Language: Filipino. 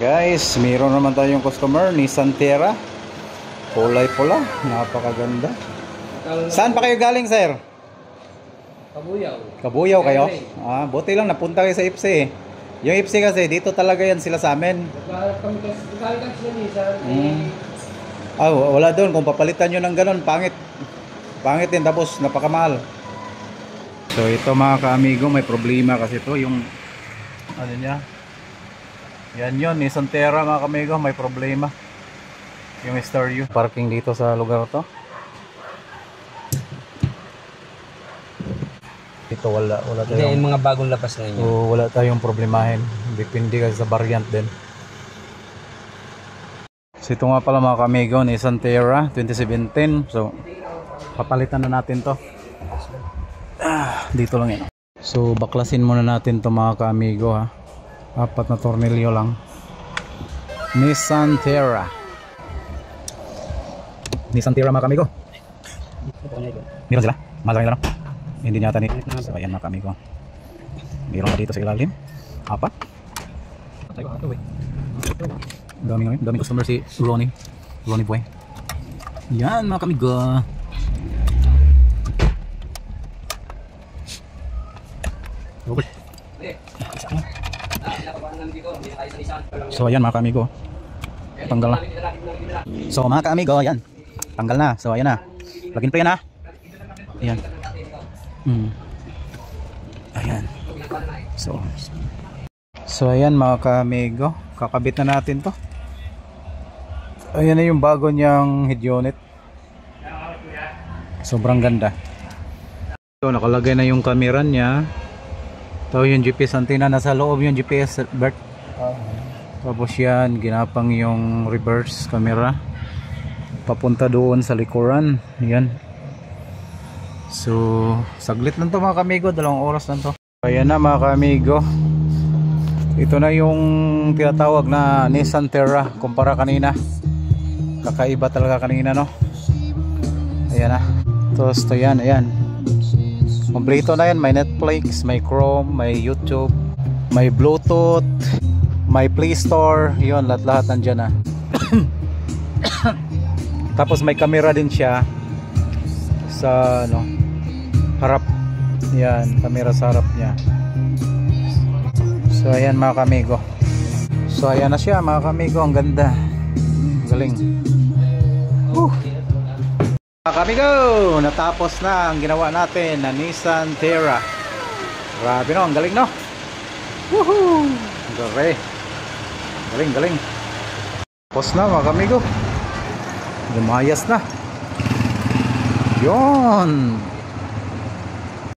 Guys, mayroon naman tayong customer, Nissan Terra. Kulay pula, napakaganda. Saan pa kayo galing, sir? Kabuyaw. Kabuyaw kayo? Buti lang napunta kayo sa IPSI. Yung IPSI kasi dito talaga yan sila sa amin. Wala doon. Kung papalitan nyo ng ganun, pangit. Pangit din, tapos napakamahal. So ito mga ka-amigo, may problema kasi ito yung ano niya. Yan yun, Nissan Terra mga ka-amigo, may problema. Yung stereo. Parking dito sa lugar to. Ito wala tayong... Hindi, mga bagong labas na yun. So, wala tayong problemahin. Depende kasi sa variant din. So ito nga pala mga ka-amigo, Nissan Terra 2017. So papalitan na natin to. Dito lang yan. So baklasin muna natin to mga ka-amigo ha. 4 na tornilyo lang. Nissan Terra. Nissan Terra mga ka-amigo. Meron sila? Malaki na lang. Hindi niya ata ni. So ayan mga ka-amigo. Meron pa dito sa ilalim. 4. Daming customer si Ronnie Boy. Yan mga ka-amigo. So ayan mga ka-amigo, tanggal na. So mga ka-amigo, ayan, tanggal na. So ayan na, plug-in play na. Ayan. Ayan. So ayan mga ka-amigo, kakabit na natin to. Ayan na yung bago niyang head unit. Sobrang ganda. So nakalagay na yung camera niya. Ito yung GPS antenna, nasa loob yung GPS Bert. Tapos yan, ginapang yung reverse camera papunta doon sa likuran. Yan. So saglit lang to mga ka-amigo, 2 oras lang to. Ayan na mga ka-amigo, ito na yung tinatawag na Nissan Terra kumpara kanina. Kakaiba talaga kanina, no? Ayan na. Tapos ito yan, ayan. Kompleto na yan, may Netflix, may Chrome, may YouTube, may Bluetooth, may Play Store, yun, lahat nandyan na. Tapos may camera din siya sa ano, harap. Yan, camera sa harap niya. So ayan mga ka-amigo. So ayan na siya mga ka-amigo, ang ganda. Galing. Mga ka-amigo, natapos na ang ginawa natin na Nissan Terra. Grabe no, ang galing no. Woohoo! Galing. Tapos na mga ka-amigo. Lumayas na. Yon.